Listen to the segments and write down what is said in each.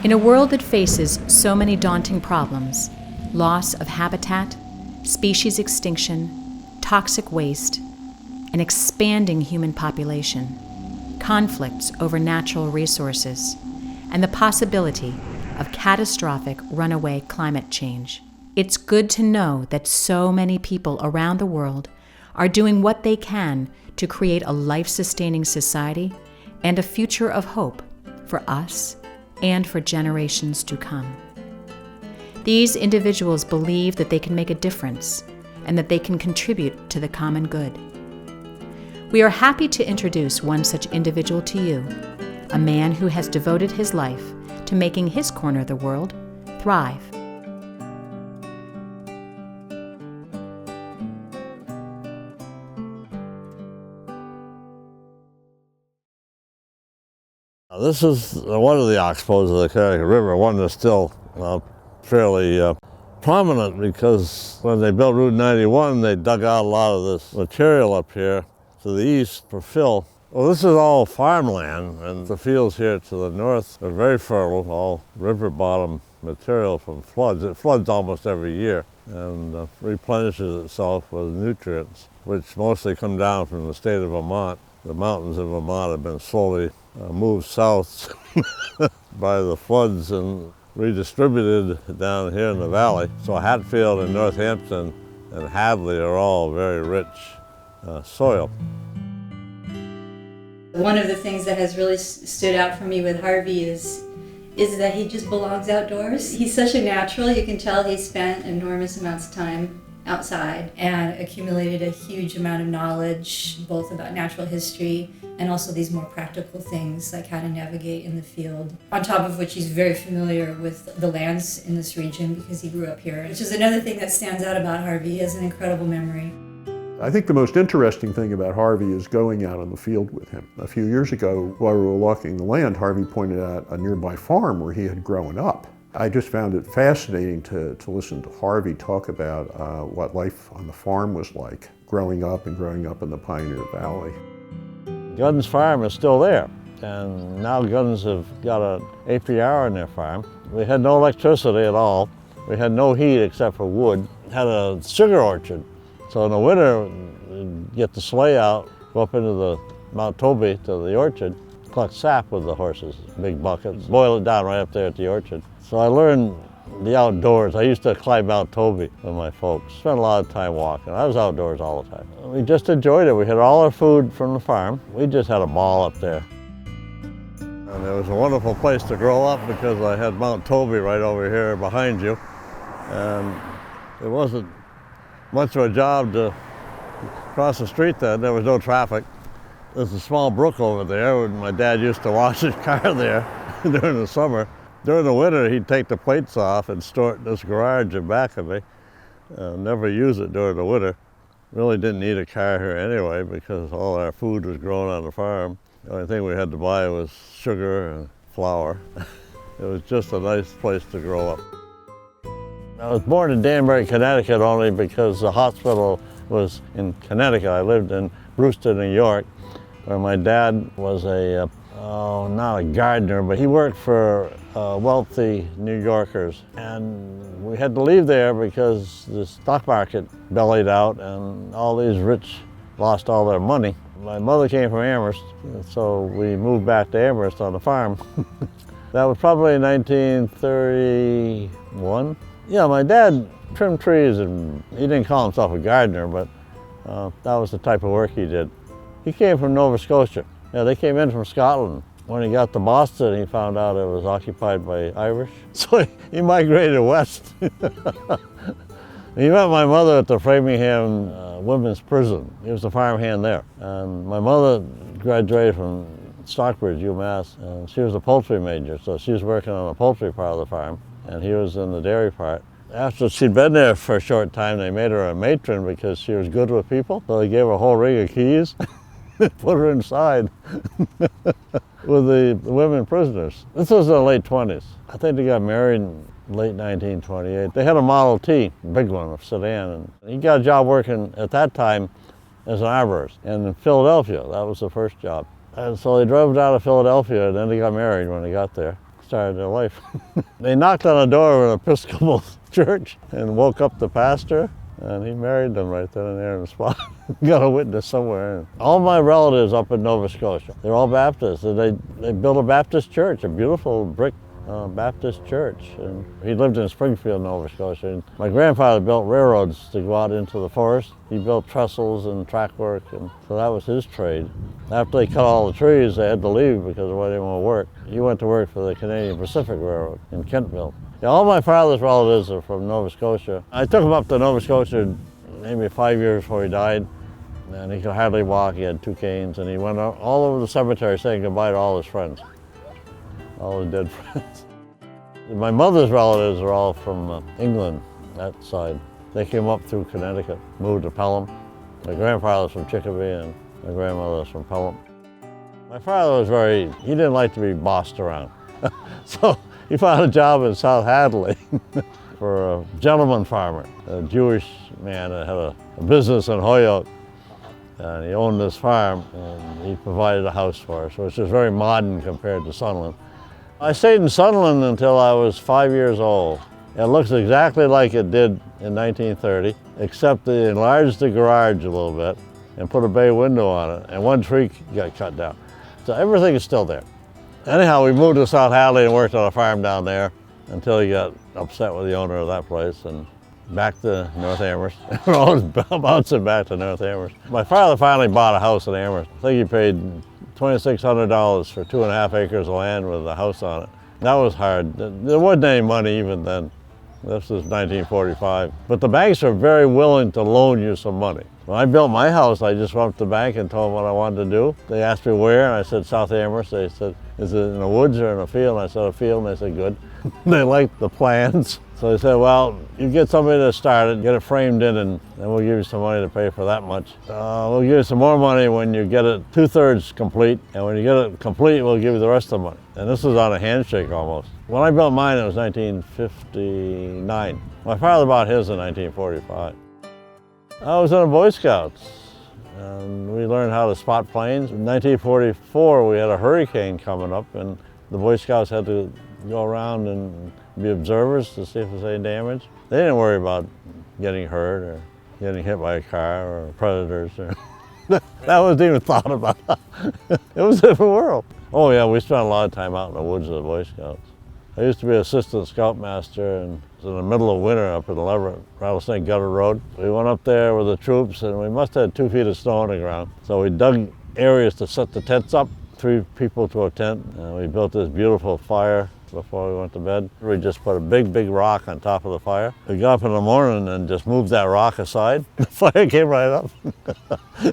In a world that faces so many daunting problems, loss of habitat, species extinction, toxic waste, an expanding human population, conflicts over natural resources, and the possibility of catastrophic runaway climate change, it's good to know that so many people around the world are doing what they can to create a life-sustaining society and a future of hope for us and for generations to come. These individuals believe that they can make a difference and that they can contribute to the common good. We are happy to introduce one such individual to you, a man who has devoted his life to making his corner of the world thrive. This is one of the oxbows of the Connecticut River, one that's still fairly prominent, because when they built Route 91, they dug out a lot of this material up here to the east for fill. Well, this is all farmland, and the fields here to the north are very fertile, all river bottom material from floods. It floods almost every year and replenishes itself with nutrients, which mostly come down from the state of Vermont. The mountains of Vermont have been slowly moved south by the floods and redistributed down here in the valley. So Hatfield and Northampton and Hadley are all very rich soil. One of the things that has really stood out for me with Harvey is that he just belongs outdoors. He's such a natural. You can tell he spent enormous amounts of time outside and accumulated a huge amount of knowledge, both about natural history and also these more practical things like how to navigate in the field. On top of which he's very familiar with the lands in this region because he grew up here, which is another thing that stands out about Harvey. He has an incredible memory. I think the most interesting thing about Harvey is going out in the field with him. A few years ago, while we were walking the land, Harvey pointed out a nearby farm where he had grown up. I just found it fascinating to listen to Harvey talk about what life on the farm was like, growing up in the Pioneer Valley. Gunn's farm is still there, and now Gunn's have got an APR on their farm. We had no electricity at all. We had no heat except for wood. Had a sugar orchard. So in the winter, we'd get the sleigh out, go up into the Mount Toby to the orchard, collect sap with the horses, big buckets, boil it down right up there at the orchard. So I learned the outdoors. I used to climb Mount Toby with my folks. Spent a lot of time walking. I was outdoors all the time. We just enjoyed it. We had all our food from the farm. We just had a ball up there. And it was a wonderful place to grow up because I had Mount Toby right over here behind you. And it wasn't much of a job to cross the street then. There was no traffic. There's a small brook over there, and my dad used to wash his car there during the summer. During the winter, he'd take the plates off and store it in this garage in back of me. Never use it during the winter. Really didn't need a car here anyway because all our food was grown on the farm. The only thing we had to buy was sugar and flour. It was just a nice place to grow up. I was born in Danbury, Connecticut only because the hospital was in Connecticut. I lived in Brewster, New York, where my dad was not a gardener, but he worked for wealthy New Yorkers. And we had to leave there because the stock market bellied out and all these rich lost all their money. My mother came from Amherst, so we moved back to Amherst on the farm. That was probably 1931. Yeah, my dad trimmed trees, and he didn't call himself a gardener, but that was the type of work he did. He came from Nova Scotia. Yeah, they came in from Scotland. When he got to Boston, he found out it was occupied by Irish, so he migrated west. He met my mother at the Framingham Women's Prison. He was the farmhand there. And my mother graduated from Stockbridge, UMass, and she was a poultry major, so she was working on the poultry part of the farm, and he was in the dairy part. After she'd been there for a short time, they made her a matron because she was good with people, so they gave her a whole ring of keys, put her inside with the women prisoners. This was in the late 20s. I think they got married in late 1928. They had a Model T, a big one, a sedan, and he got a job working at that time as an arborist. And in Philadelphia, that was the first job. And so they drove down to Philadelphia, and then they got married when they got there. started their life. They knocked on a door of an Episcopal church and woke up the pastor, and he married them right then and there on the spot. Got a witness somewhere. All my relatives up in Nova Scotia, they're all Baptists. They built a Baptist church, a beautiful brick Baptist church. And he lived in Springfield, Nova Scotia. And my grandfather built railroads to go out into the forest. He built trestles and track work, and so that was his trade. After they cut all the trees, they had to leave because they didn't want to work. He went to work for the Canadian Pacific Railroad in Kentville. Yeah, all my father's relatives are from Nova Scotia. I took him up to Nova Scotia maybe 5 years before he died, and he could hardly walk. He had 2 canes, and he went all over the cemetery saying goodbye to all his friends, all the dead friends. My mother's relatives are all from England, that side. They came up through Connecticut, moved to Pelham. My grandfather's from Chicopee, and my grandmother's from Pelham. My father was he didn't like to be bossed around. So he found a job in South Hadley for a gentleman farmer, a Jewish man that had a business in Holyoke. And he owned this farm, and he provided a house for us, which is very modern compared to Sunderland. I stayed in Sunderland until I was 5 years old. It looks exactly like it did in 1930, except they enlarged the garage a little bit and put a bay window on it, and one tree got cut down. So everything is still there. Anyhow, we moved to South Hadley and worked on a farm down there until he got upset with the owner of that place, and back to North Amherst. We're always bouncing back to North Amherst. My father finally bought a house in Amherst. I think he paid $2,600 for 2.5 acres of land with a house on it. That was hard. There wasn't any money even then. This was 1945. But the banks are very willing to loan you some money. When I built my house, I just went up to the bank and told them what I wanted to do. They asked me where, and I said South Amherst. They said, is it in the woods or in a field? And I said, a field, and they said, good. They liked the plans. So they said, well, you get somebody to start it, get it framed in, and then we'll give you some money to pay for that much. We'll give you some more money when you get it 2/3 complete, and when you get it complete, we'll give you the rest of the money. And this was on a handshake almost. When I built mine, it was 1959. My father bought his in 1945. I was in the Boy Scouts, and we learned how to spot planes. In 1944, we had a hurricane coming up, and the Boy Scouts had to go around and be observers to see if there's any damage. They didn't worry about getting hurt or getting hit by a car or predators. That wasn't even thought about. It was a different world. Oh yeah, we spent a lot of time out in the woods of the Boy Scouts. I used to be assistant scoutmaster, and it was in the middle of winter up in the Rattlesnake Gutter Road. We went up there with the troops, and we must have had 2 feet of snow on the ground. So we dug areas to set the tents up, 3 people to a tent, and we built this beautiful fire before we went to bed. We just put a big, big rock on top of the fire. We got up in the morning and just moved that rock aside. The fire came right up.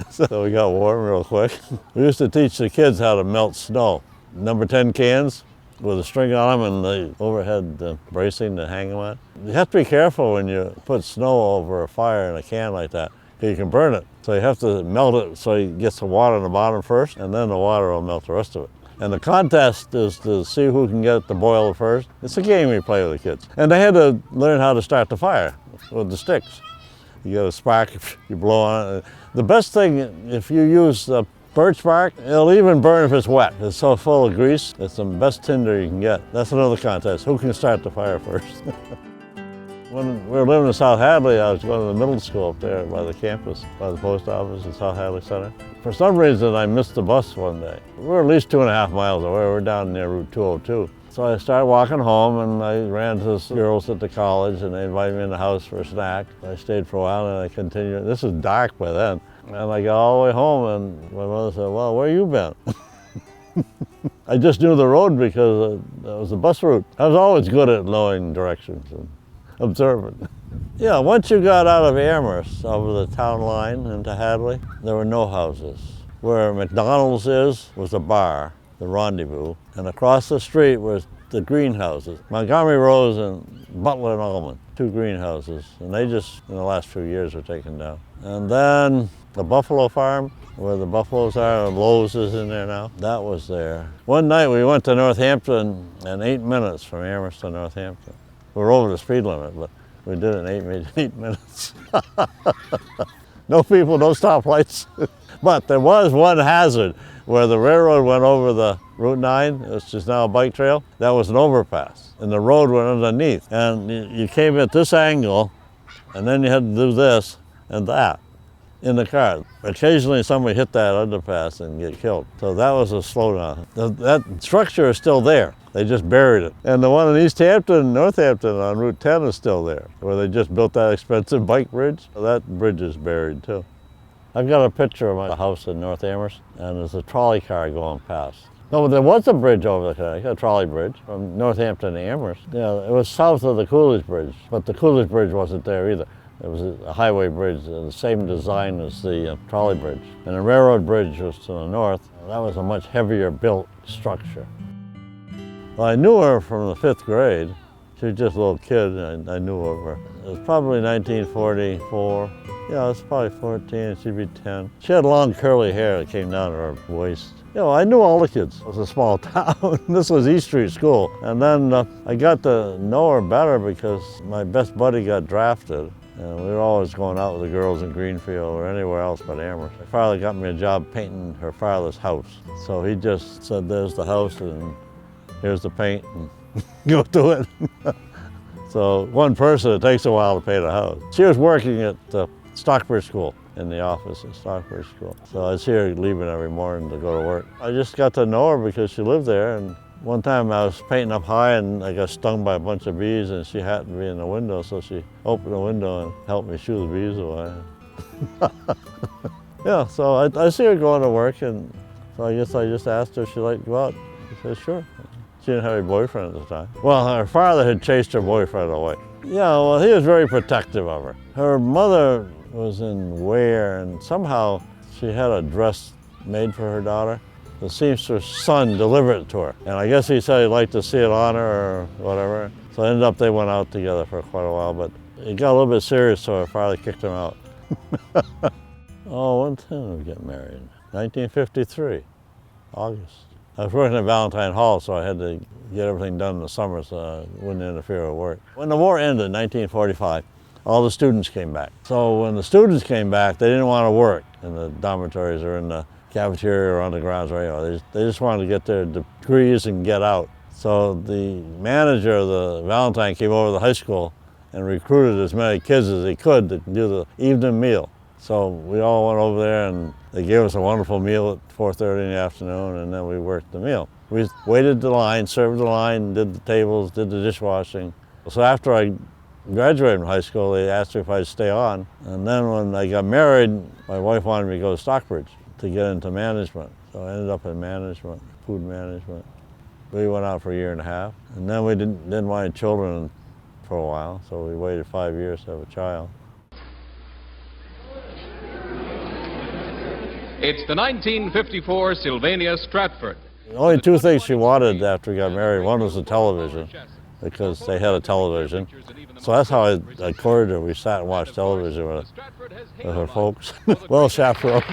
So we got warm real quick. We used to teach the kids how to melt snow. Number 10 cans with a string on them and the overhead bracing to hang them on. You have to be careful when you put snow over a fire in a can like that. You can burn it. So you have to melt it so you get some water on the bottom first, and then the water will melt the rest of it. And the contest is to see who can get it to boil first. It's a game we play with the kids. And they had to learn how to start the fire with the sticks. You get a spark, you blow on it. The best thing, if you use birch bark, it'll even burn if it's wet. It's so full of grease, it's the best tinder you can get. That's another contest, who can start the fire first. When we were living in South Hadley, I was going to the middle school up there by the campus, by the post office in South Hadley Center. For some reason, I missed the bus one day. We were at least 2.5 miles away. We were down near Route 202. So I started walking home, and I ran to the girls at the college, and they invited me in the house for a snack. I stayed for a while, and I continued. This was dark by then. And I got all the way home, and my mother said, well, where you been? I just knew the road because that was the bus route. I was always good at knowing directions and observing. Yeah, once you got out of Amherst, over the town line into Hadley, there were no houses. Where McDonald's was a bar, the Rendezvous, and across the street was the greenhouses. Montgomery Rose and Butler and Allman, 2 greenhouses, and they just, in the last few years, were taken down. And then the Buffalo Farm, where the buffaloes are, and Lowe's is in there now, that was there. One night we went to Northampton in 8 minutes from Amherst to Northampton. We were over the speed limit, but we did it in 8 minutes. No people, no stoplights. But there was one hazard where the railroad went over the Route 9, which is now a bike trail, that was an overpass. And the road went underneath. And you came at this angle, and then you had to do this and that in the car. Occasionally somebody hit that underpass and get killed. So that was a slowdown. That structure is still there. They just buried it. And the one in East Hampton, Northampton on Route 10 is still there, where they just built that expensive bike bridge. So that bridge is buried too. I've got a picture of my house in North Amherst, and there's a trolley car going past. No, but there was a bridge over there, a trolley bridge from Northampton to Amherst. Yeah, it was south of the Coolidge Bridge, but the Coolidge Bridge wasn't there either. It was a highway bridge, the same design as the trolley bridge. And the railroad bridge was to the north. That was a much heavier built structure. Well, I knew her from the 5th grade. She was just a little kid, and I knew of her. It was probably 1944. Yeah, I was probably 14, she'd be 10. She had long curly hair that came down to her waist. You know, I knew all the kids. It was a small town. This was East Street School. And then I got to know her better because my best buddy got drafted. And we were always going out with the girls in Greenfield or anywhere else but Amherst. My father got me a job painting her father's house. So he just said, there's the house and here's the paint and go do it. So one person, it takes a while to paint a house. She was working at Stockbridge School, in the office at Stockbridge School. So I see her leaving every morning to go to work. I just got to know her because she lived there, and one time I was painting up high and I got stung by a bunch of bees, and she happened to be in the window, so she opened the window and helped me shoo the bees away. Yeah, so I see her going to work, and so I guess I just asked her if she'd like to go out. She said, sure. She didn't have a boyfriend at the time. Well, her father had chased her boyfriend away. Yeah, well, he was very protective of her. Her mother was in Ware, and somehow she had a dress made for her daughter. The seamstress son delivered it to her, and I guess he said he'd like to see it on her or whatever. So ended up they went out together for quite a while, but it got a little bit serious, so her father kicked him out. Oh, when did we get married? 1953, August. I was working at Valentine Hall, so I had to get everything done in the summer so I wouldn't interfere with work. When the war ended in 1945, all the students came back. So when the students came back, they didn't want to work in the dormitories or in the cafeteria or on the grounds or anywhere. They just wanted to get their degrees and get out. So the manager of the Valentine came over to the high school and recruited as many kids as he could to do the evening meal. So we all went over there and they gave us a wonderful meal at 4:30 in the afternoon, and then we worked the meal. We waited the line, served the line, did the tables, did the dishwashing. So after I graduated from high school, they asked me if I'd stay on. And then when I got married, my wife wanted me to go to Stockbridge to get into management. So I ended up in management, food management. We went out for a year and a half. And then we didn't want children for a while, so we waited 5 years to have a child. It's the 1954 Sylvania Stratford. The only two things she wanted after we got married, one was a television, because they had a television. So that's how I courted her. We sat and watched television with her folks. Well chaperoned.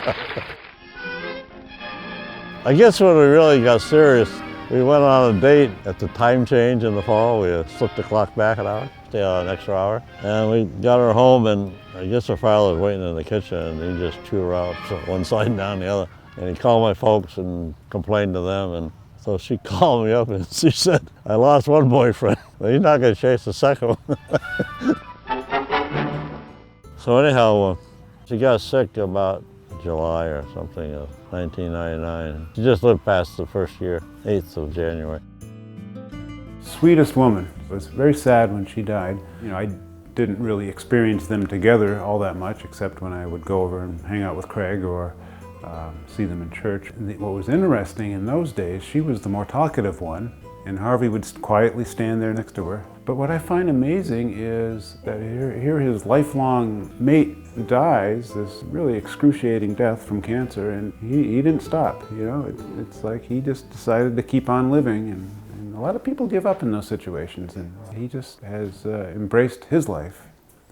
I guess when we really got serious, we went on a date at the time change in the fall. We slipped the clock back an hour, stayed out an extra hour. And we got her home, and I guess her father was waiting in the kitchen, and he just chewed her out one side and down the other. And he called my folks and complained to them. And so she called me up and she said, I lost one boyfriend, but he's not going to chase the second one. So anyhow, she got sick about July or something of 1999. She just lived past the first year, 8th of January. Sweetest woman. It was very sad when she died. You know, I didn't really experience them together all that much, except when I would go over and hang out with Craig or see them in church. What was interesting in those days, she was the more talkative one, and Harvey would quietly stand there next to her. But what I find amazing is that here his lifelong mate dies, this really excruciating death from cancer, and he didn't stop, you know? It's like he just decided to keep on living, and a lot of people give up in those situations, and he just has embraced his life.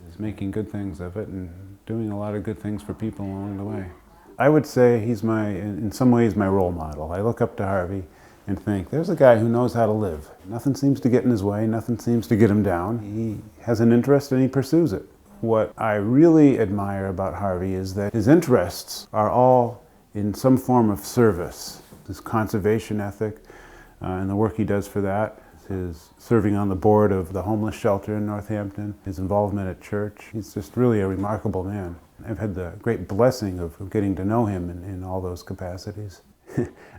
He's making good things of it and doing a lot of good things for people along the way. I would say he's in some ways, my role model. I look up to Harvey and think, there's a guy who knows how to live. Nothing seems to get in his way, nothing seems to get him down. He has an interest and he pursues it. What I really admire about Harvey is that his interests are all in some form of service. his conservation ethic and the work he does for that, his serving on the board of the homeless shelter in Northampton, his involvement at church. He's just really a remarkable man. I've had the great blessing of getting to know him in all those capacities.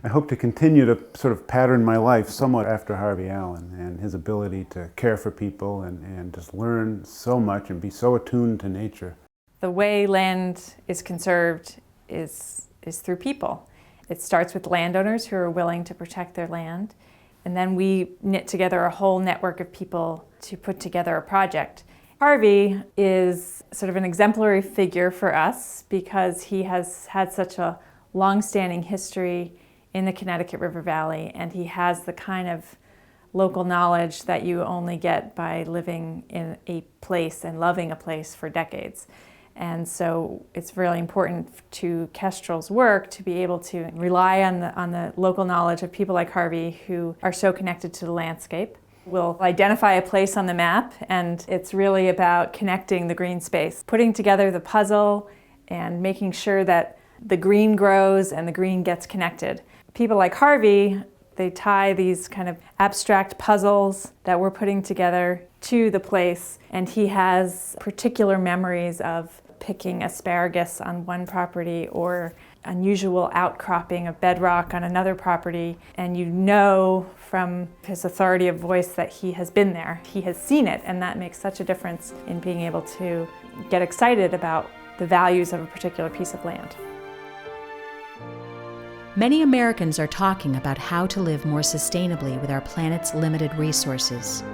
I hope to continue to sort of pattern my life somewhat after Harvey Allen and his ability to care for people and just learn so much and be so attuned to nature. The way land is conserved is through people. It starts with landowners who are willing to protect their land, and then we knit together a whole network of people to put together a project. Harvey is sort of an exemplary figure for us because he has had such a long-standing history in the Connecticut River Valley, and he has the kind of local knowledge that you only get by living in a place and loving a place for decades. And so it's really important to Kestrel's work to be able to rely on the local knowledge of people like Harvey who are so connected to the landscape. We'll identify a place on the map, and it's really about connecting the green space, putting together the puzzle and making sure that the green grows and the green gets connected. People like Harvey, they tie these kind of abstract puzzles that we're putting together to the place, and he has particular memories of picking asparagus on one property or unusual outcropping of bedrock on another property, and you know from his authority of voice that he has been there. He has seen it, and that makes such a difference in being able to get excited about the values of a particular piece of land. Many Americans are talking about how to live more sustainably with our planet's limited resources.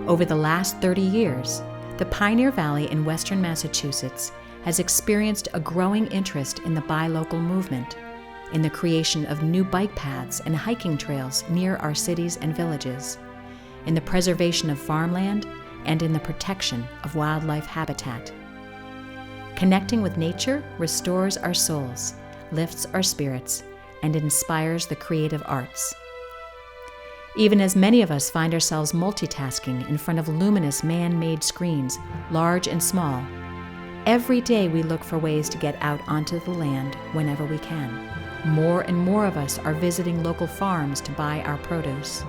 Over the last 30 years, the Pioneer Valley in western Massachusetts has experienced a growing interest in the buy local movement, in the creation of new bike paths and hiking trails near our cities and villages, in the preservation of farmland, and in the protection of wildlife habitat. Connecting with nature restores our souls, lifts our spirits, and inspires the creative arts. Even as many of us find ourselves multitasking in front of luminous man-made screens, large and small, every day we look for ways to get out onto the land whenever we can. More and more of us are visiting local farms to buy our produce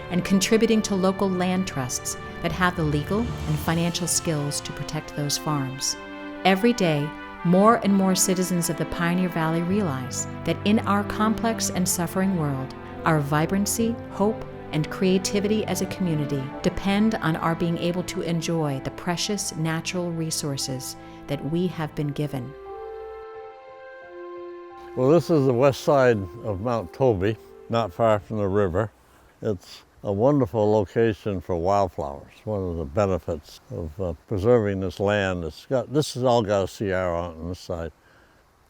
and contributing to local land trusts that have the legal and financial skills to protect those farms. Every day, more and more citizens of the Pioneer Valley realize that in our complex and suffering world, our vibrancy, hope, and creativity as a community depend on our being able to enjoy the precious natural resources that we have been given. Well, this is the west side of Mount Toby, not far from the river. It's a wonderful location for wildflowers. One of the benefits of preserving this land. This has all got a Sierra on this side.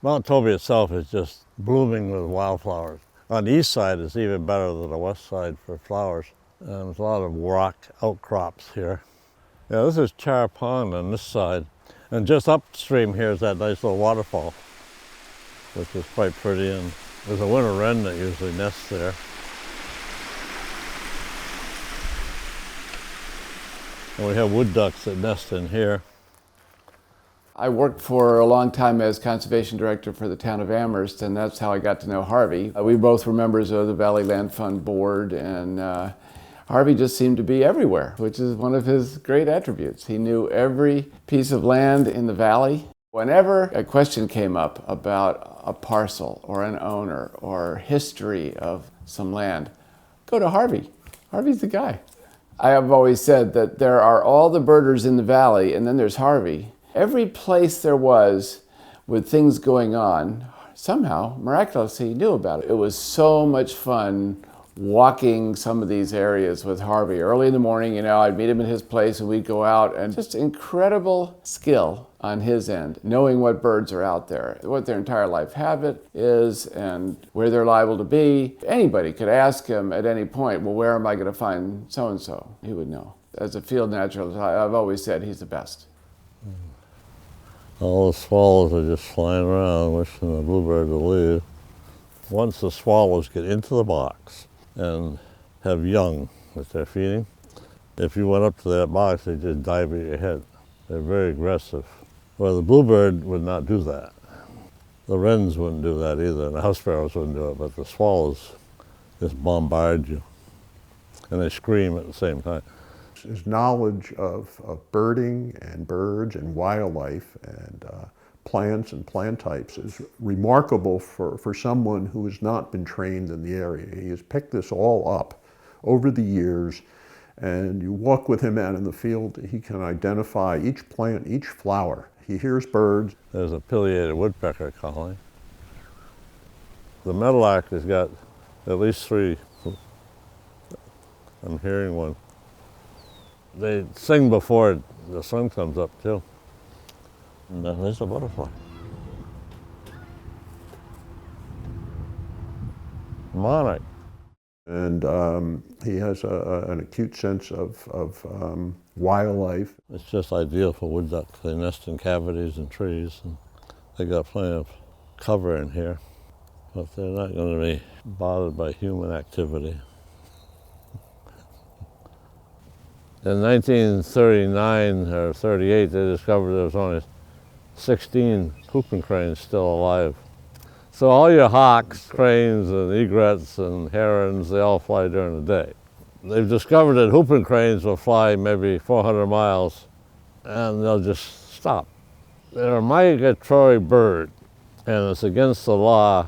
Mount Toby itself is just blooming with wildflowers. On the east side, it's even better than the west side for flowers. And there's a lot of rock outcrops here. Yeah, this is Char Pond on this side. And just upstream here is that nice little waterfall, which is quite pretty. And there's a winter wren that usually nests there. And we have wood ducks that nest in here. I worked for a long time as conservation director for the town of Amherst, and that's how I got to know Harvey. We both were members of the Valley Land Fund board, and Harvey just seemed to be everywhere, which is one of his great attributes. He knew every piece of land in the valley. Whenever a question came up about a parcel or an owner or history of some land, go to Harvey. Harvey's the guy. I have always said that there are all the birders in the valley, and then there's Harvey. Every place there was with things going on, somehow, miraculously, he knew about it. It was so much fun walking some of these areas with Harvey. Early in the morning, I'd meet him at his place and we'd go out, and just incredible skill on his end, knowing what birds are out there, what their entire life habit is, and where they're liable to be. Anybody could ask him at any point, well, where am I going to find so-and-so? He would know. As a field naturalist, I've always said he's the best. All the swallows are just flying around, wishing the bluebird to leave. Once the swallows get into the box and have young that they're feeding, if you went up to that box, they just dive at your head. They're very aggressive. Well, the bluebird would not do that. The wrens wouldn't do that either, and the house sparrows wouldn't do it, but the swallows just bombard you, and they scream at the same time. His knowledge of birding and birds and wildlife and plants and plant types is remarkable for someone who has not been trained in the area. He has picked this all up over the years, and you walk with him out in the field, he can identify each plant, each flower. He hears birds. There's a pileated woodpecker calling. The meadowlark has got at least 3. I'm hearing one. They sing before the sun comes up too. And then there's a butterfly. Monarch. And he has an acute sense of wildlife. It's just ideal for wood ducks. They nest in cavities and trees, and they got plenty of cover in here. But they're not going to be bothered by human activity. In 1939 or 38, they discovered there was only 16 whooping cranes still alive. So all your hawks, cranes, and egrets, and herons, they all fly during the day. They've discovered that whooping cranes will fly maybe 400 miles, and they'll just stop. They're a migratory bird, and it's against the law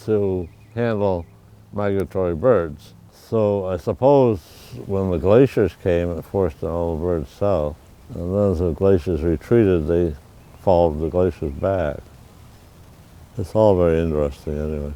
to handle migratory birds. So I suppose when the glaciers came, it forced all the birds south. And then as the glaciers retreated, they followed the glaciers back. It's all very interesting anyway.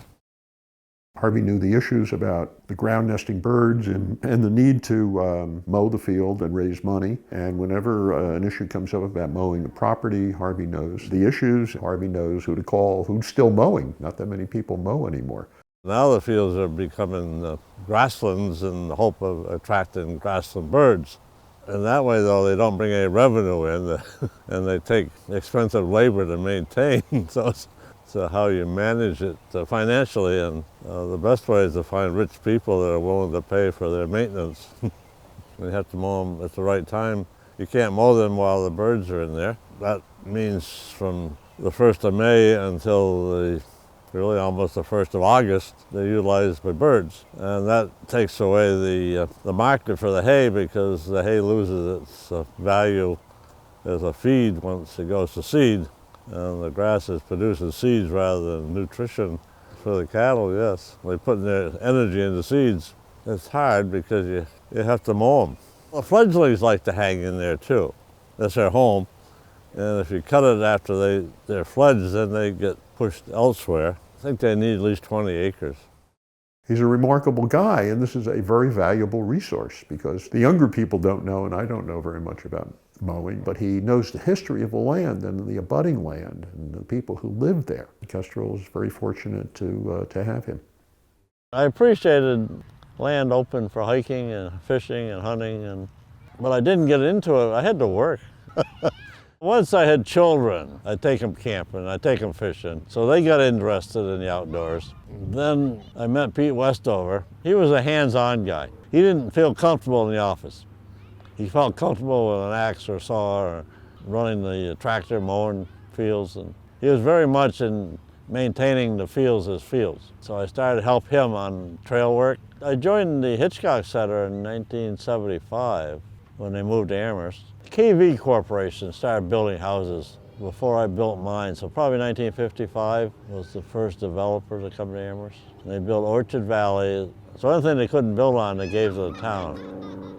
Harvey knew the issues about the ground nesting birds and the need to mow the field and raise money. And whenever an issue comes up about mowing the property, Harvey knows the issues. Harvey knows who to call, who's still mowing. Not that many people mow anymore. Now the fields are becoming grasslands in the hope of attracting grassland birds. And that way, though, they don't bring any revenue in, and they take expensive labor to maintain. So how you manage it financially, and the best way is to find rich people that are willing to pay for their maintenance. You have to mow them at the right time. You can't mow them while the birds are in there. That means from the 1st of May until really almost the 1st of August, they're utilized by birds. And that takes away the market for the hay, because the hay loses its value as a feed once it goes to seed. And the grass is producing seeds rather than nutrition for the cattle, yes. They put their energy into seeds. It's hard because you have to mow them. Well, fledglings like to hang in there too. That's their home. And if you cut it after they're fledged, then they get pushed elsewhere. I think they need at least 20 acres. He's a remarkable guy, and this is a very valuable resource because the younger people don't know, and I don't know very much about mowing, but he knows the history of the land and the abutting land and the people who lived there. Kestrel is very fortunate to have him. I appreciated land open for hiking and fishing and hunting, but I didn't get into it. I had to work. Once I had children, I'd take them camping, I'd take them fishing, so they got interested in the outdoors. Then I met Pete Westover. He was a hands-on guy. He didn't feel comfortable in the office. He felt comfortable with an axe or saw or running the tractor, mowing fields, and he was very much in maintaining the fields as fields. So I started to help him on trail work. I joined the Hitchcock Center in 1975 when they moved to Amherst. KV Corporation started building houses before I built mine, so probably 1955 was the first developer to come to Amherst. And they built Orchard Valley, so anything they couldn't build on, they gave to the town.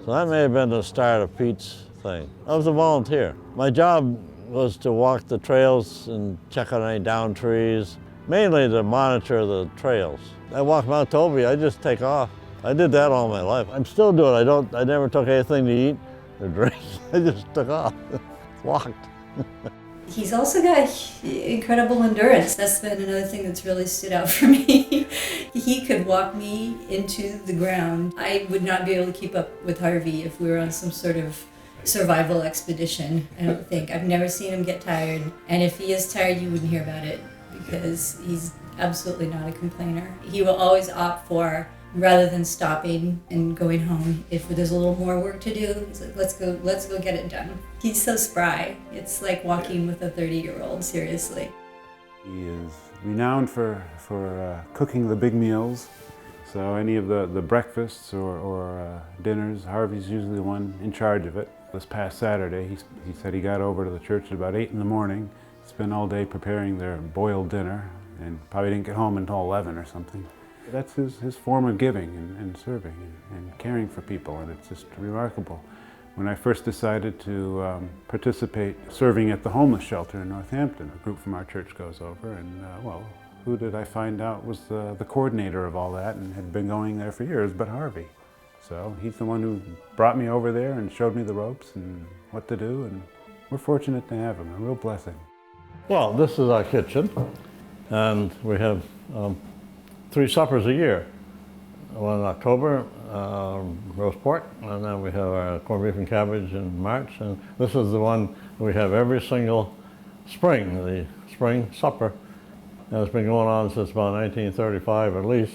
So that may have been the start of Pete's thing. I was a volunteer. My job was to walk the trails and check on any down trees, mainly to monitor the trails. I walk Mount Toby, I just take off. I did that all my life. I'm still doing it. I never took anything to eat or drink. I just took off, walked. He's also got incredible endurance. That's been another thing that's really stood out for me. He could walk me into the ground. I would not be able to keep up with Harvey if we were on some sort of survival expedition, I don't think. I've never seen him get tired. And if he is tired, you wouldn't hear about it because he's absolutely not a complainer. He will always opt for, rather than stopping and going home, if there's a little more work to do, he's like, let's go get it done. He's so spry. It's like walking with a 30-year-old, seriously. He is renowned for cooking the big meals. So any of the breakfasts or dinners, Harvey's usually the one in charge of it. This past Saturday, he said he got over to the church at about 8 in the morning, spent all day preparing their boiled dinner, and probably didn't get home until 11 or something. That's his form of giving and serving and caring for people, and it's just remarkable. When I first decided to participate serving at the homeless shelter in Northampton, a group from our church goes over, and well, who did I find out was the coordinator of all that and had been going there for years, but Harvey. So he's the one who brought me over there and showed me the ropes and what to do, and we're fortunate to have him, a real blessing. Well, this is our kitchen, and we have 3 suppers a year. One in October, roast pork, and then we have our corned beef and cabbage in March, and this is the one we have every single spring, the spring supper. And it's been going on since about 1935 at least.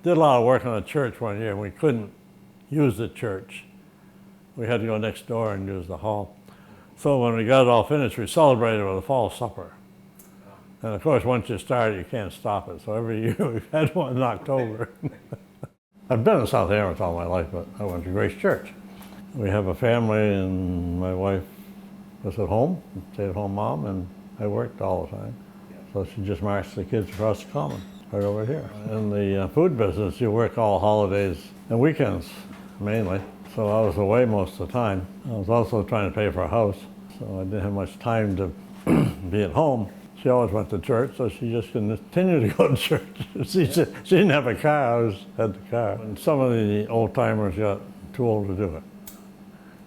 Did a lot of work on the church one year. We couldn't use the church. We had to go next door and use the hall. So when we got it all finished, we celebrated with a fall supper. And of course, once you start it, you can't stop it. So every year we've had one in October. I've been in South Amherst all my life, but I went to Grace Church. We have a family, and my wife was at home, stay-at-home mom, and I worked all the time. So she just marched the kids across the common, right over here. In the food business, you work all holidays and weekends, mainly. So I was away most of the time. I was also trying to pay for a house, so I didn't have much time to be at home. She always went to church, so she just continued to go to church. She didn't have a car, I had the car. And some of the old-timers got too old to do it.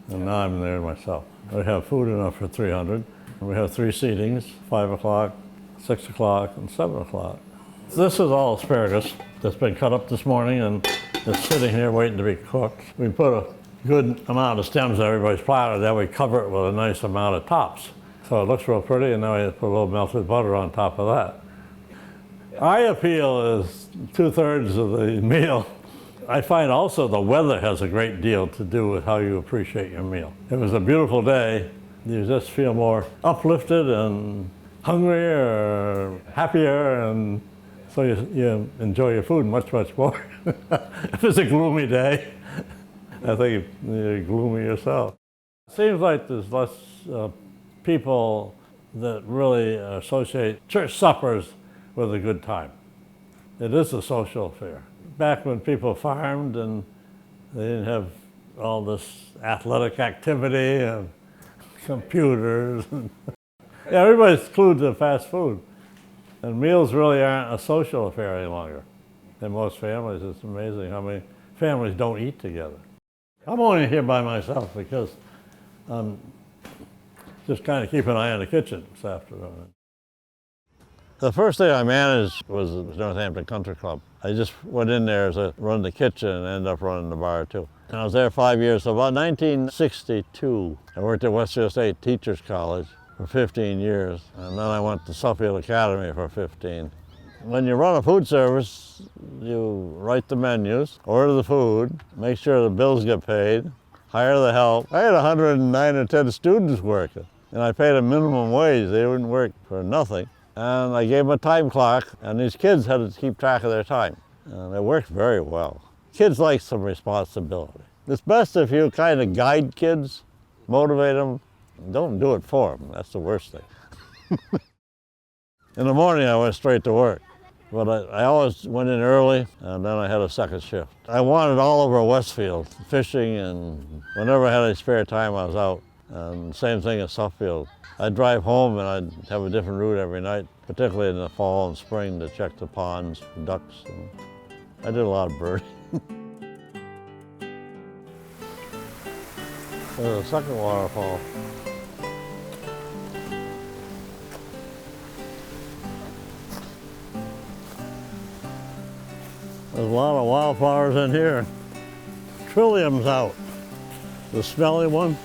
And now I'm there myself. We have food enough for 300. We have 3 seatings, 5 o'clock, 6 o'clock, and 7 o'clock. This is all asparagus that's been cut up this morning, and it's sitting here waiting to be cooked. We put a good amount of stems on everybody's platter, then we cover it with a nice amount of tops. So it looks real pretty, and now we put a little melted butter on top of that. Eye appeal is 2/3 of the meal. I find also the weather has a great deal to do with how you appreciate your meal. If it was a beautiful day, you just feel more uplifted and hungrier or happier, and so you enjoy your food much, much more. If it's a gloomy day, I think you're gloomy yourself. It seems like there's less people that really associate church suppers with a good time. It is a social affair. Back when people farmed and they didn't have all this athletic activity and computers, yeah, everybody's glued to fast food. And meals really aren't a social affair any longer. In most families, it's amazing how many families don't eat together. I'm only here by myself because I'm just kind of keep an eye on the kitchen this afternoon. The first thing I managed was the Northampton Country Club. I just went in there to run the kitchen and ended up running the bar too. And I was there 5 years, so about 1962. I worked at Westfield State Teachers College for 15 years, and then I went to Suffield Academy for 15. When you run a food service, you write the menus, order the food, make sure the bills get paid, hire the help. I had 109 or 10 students working, and I paid a minimum wage. They wouldn't work for nothing. And I gave them a time clock, and these kids had to keep track of their time. And it worked very well. Kids like some responsibility. It's best if you kind of guide kids, motivate them. Don't do it for them. That's the worst thing. In the morning, I went straight to work. But I always went in early, and then I had a second shift. I wandered all over Westfield, fishing, and whenever I had any spare time, I was out. And same thing at Suffield. I'd drive home and I'd have a different route every night, particularly in the fall and spring to check the ponds, ducks. And I did a lot of birding. There's a second waterfall. There's a lot of wildflowers in here. Trillium's out. The smelly one,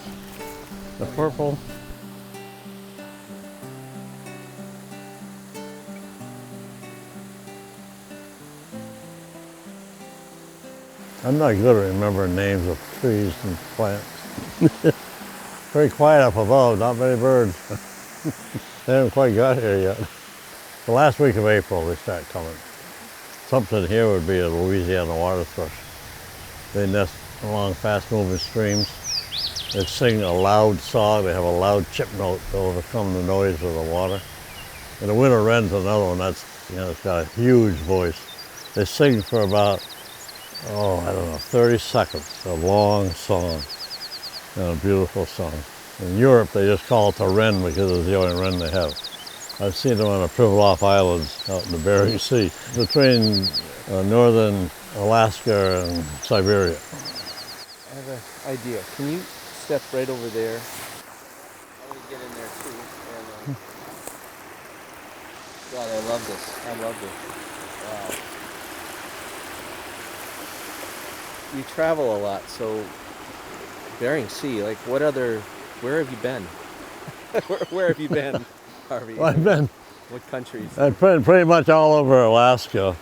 the purple. I'm not good at remembering names of trees and plants. Very quiet up above, not many birds. They haven't quite got here yet. The last week of April they start coming. Something here would be a Louisiana water thrush. They nest along fast-moving streams. They sing a loud song. They have a loud chip note to overcome the noise of the water. And the winter wren's another one. That's, it's got a huge voice. They sing for about, I don't know, 30 seconds. A long song and a beautiful song. In Europe, they just call it the wren because it's the only wren they have. I've seen them on the Pribilof Islands out in the Bering Sea, between northern Alaska and Siberia. I have an idea. Can you step right over there? I'm going to get in there too. And, God, I love this. I love this. Wow. You travel a lot, so Bering Sea, like where have you been? where have you been, Harvey? Well, I've been. What countries? I've been pretty much all over Alaska,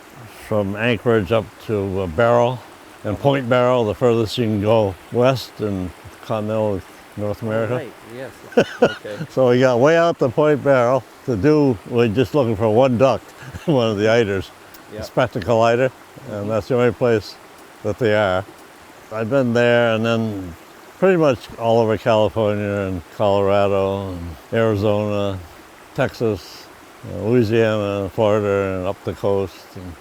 from Anchorage up to Barrow and Point Barrow, the furthest you can go west in continental North America. Right, yes. Okay. So we got way out to Point Barrow to do, we're just looking for one duck, one of the eiders, Yep. a spectacle eider, and that's the only place that they are. I've been there and then pretty much all over California and Colorado and Arizona, Texas, Louisiana, Florida, and up the coast, and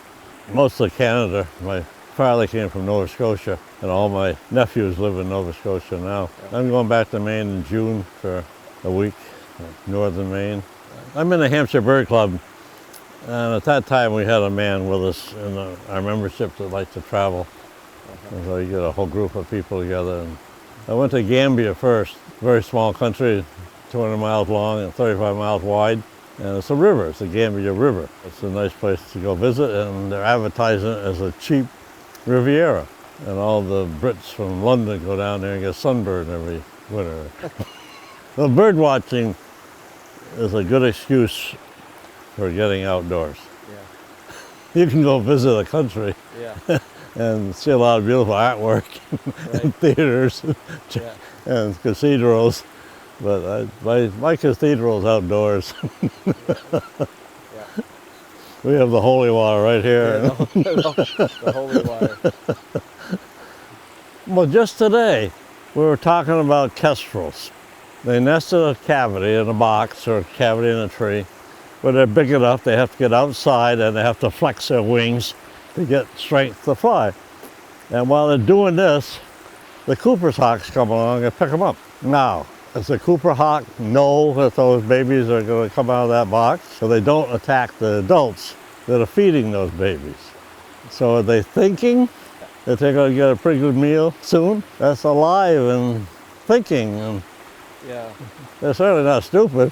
most of Canada. My father came from Nova Scotia, and all my nephews live in Nova Scotia now. I'm going back to Maine in June for a week, northern Maine. I'm in the Hampshire Bird Club, and at that time we had a man with us in our membership that liked to travel. And so you get a whole group of people together. And I went to Gambia first, very small country, 200 miles long and 35 miles wide. And it's a river, it's the Gambia River. It's a nice place to go visit, and they're advertising it as a cheap Riviera. And all the Brits from London go down there and get sunburned every winter. The bird watching is a good excuse for getting outdoors. Yeah. You can go visit a country. Yeah. And see a lot of beautiful artwork and theaters Yeah. and cathedrals. But my cathedral's outdoors. Yeah. We have the holy water right here. Yeah, the holy water. Well, just today, we were talking about kestrels. They nest in a cavity in a box or a cavity in a tree. When they're big enough, they have to get outside and they have to flex their wings to get strength to fly. And while they're doing this, the Cooper's hawks come along and pick them up. Now, does the Cooper hawk know that those babies are going to come out of that box? So they don't attack the adults that are feeding those babies. So are they thinking that they're going to get a pretty good meal soon? That's alive and thinking. And Yeah. they're certainly not stupid.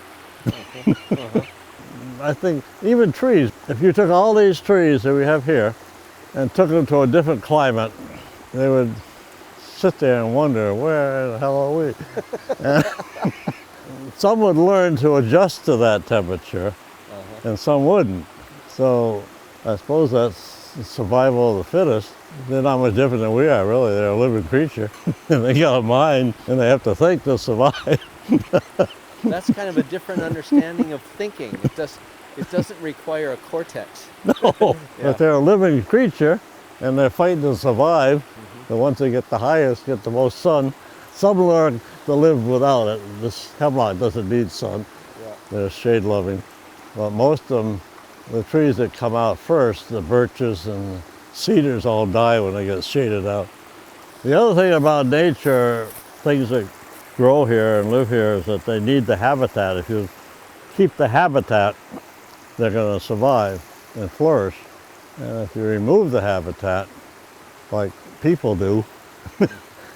I think even trees, if you took all these trees that we have here and took them to a different climate, they would sit there and wonder, where the hell are we? And some would learn to adjust to that temperature, and some wouldn't. So I suppose that's the survival of the fittest. They're not much different than we are, really. They're a living creature. And they got a mind, and they have to think to survive. That's kind of a different understanding of thinking. It doesn't require a cortex. No, Yeah. but they're a living creature, and they're fighting to survive. The ones that get the highest get the most sun. Some learn to live without it. This hemlock doesn't need sun. Yeah. They're shade loving. But most of them, the trees that come out first, the birches and the cedars all die when they get shaded out. The other thing about nature, things that grow here and live here, is that they need the habitat. If you keep the habitat, they're going to survive and flourish. And if you remove the habitat, like people do,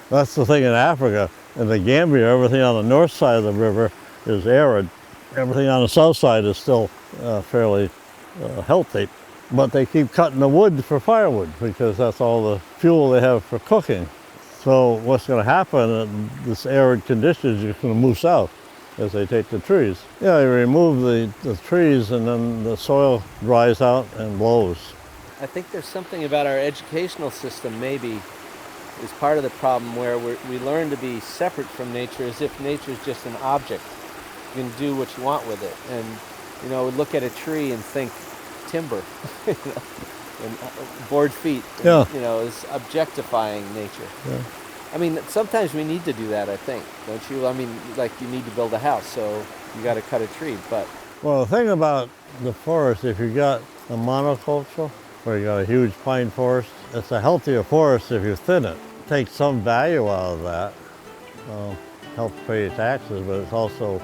that's the thing in Africa. In the Gambia, everything on the north side of the river is arid. Everything on the south side is still fairly healthy. But they keep cutting the wood for firewood because that's all the fuel they have for cooking. So what's going to happen in this arid conditions is going to move south as they take the trees. Yeah, you remove the trees and then the soil dries out and blows. I think there's something about our educational system maybe is part of the problem where we learn to be separate from nature as if nature is just an object. You can do what you want with it. And you know, would look at a tree and think timber, you know, and board feet, and, Yeah. you know, is objectifying nature. Yeah. I mean, sometimes we need to do that, I think, don't you? I mean, like you need to build a house, so you got to cut a tree, but... Well, the thing about the forest, if you got a monoculture, where you got a huge pine forest, it's a healthier forest if you thin it. Take some value out of that, helps pay your taxes, but it also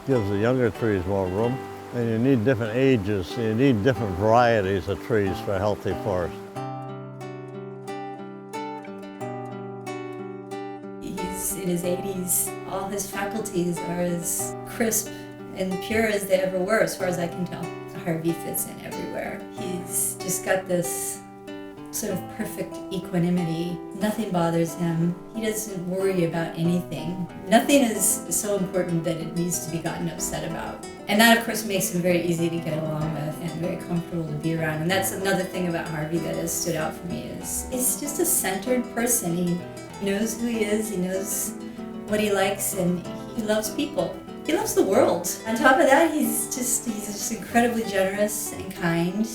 gives the younger trees more room. And you need different ages, you need different varieties of trees for a healthy forest. He's in his 80s. All his faculties are as crisp and pure as they ever were, as far as I can tell. Harvey fits in everywhere. He's just got this sort of perfect equanimity. Nothing bothers him. He doesn't worry about anything. Nothing is so important that it needs to be gotten upset about. And that, of course, makes him very easy to get along with and very comfortable to be around. And that's another thing about Harvey that has stood out for me is he's just a centered person. He knows who he is, he knows what he likes, and he loves people. He loves the world. On top of that, he's just incredibly generous and kind,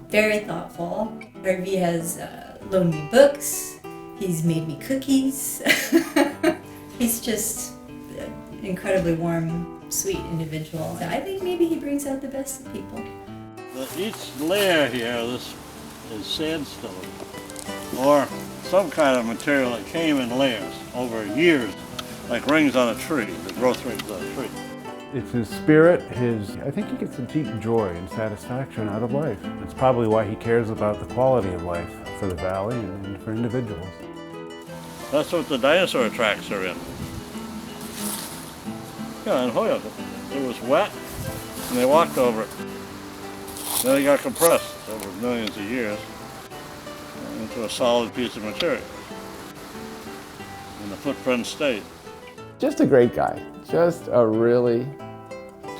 very thoughtful. Harvey has loaned me books. He's made me cookies. He's just an incredibly warm, sweet individual. I think maybe he brings out the best in people. Each layer here, this is sandstone, or some kind of material that came in layers over years, like rings on a tree, the growth rings on a tree. It's his spirit, I think he gets a deep joy and satisfaction out of life. It's probably why he cares about the quality of life for the valley and for individuals. That's what the dinosaur tracks are in. Yeah, in Hoya, it was wet, and they walked over it. Then it got compressed over millions of years into a solid piece of material. And the footprint stayed. Just a great guy. Just a really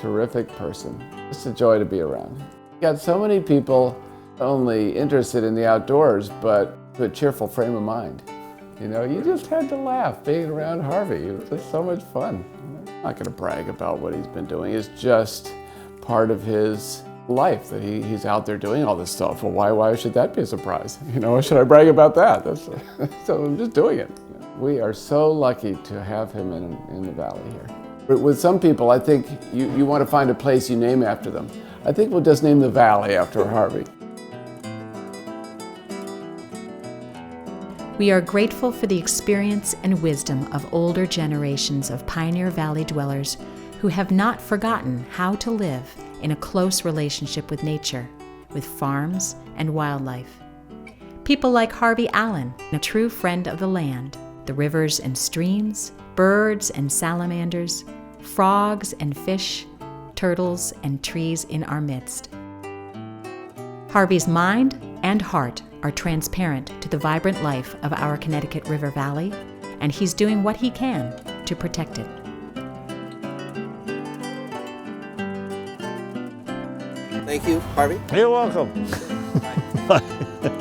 terrific person. Just a joy to be around. You got so many people not only interested in the outdoors, but with a cheerful frame of mind. You know, you just had to laugh being around Harvey. It was just so much fun. I'm not going to brag about what he's been doing. It's just part of his life that he's out there doing all this stuff. Well, why should that be a surprise? You know, why should I brag about that? So I'm just doing it. We are so lucky to have him in the valley here. But with some people, I think you want to find a place you name after them. I think we'll just name the valley after Harvey. We are grateful for the experience and wisdom of older generations of Pioneer Valley dwellers who have not forgotten how to live in a close relationship with nature, with farms and wildlife. People like Harvey Allen, a true friend of the land, the rivers and streams, birds and salamanders, frogs and fish, turtles and trees in our midst. Harvey's mind and heart are transparent to the vibrant life of our Connecticut River Valley, and he's doing what he can to protect it. Thank you, Harvey. You're welcome. Bye.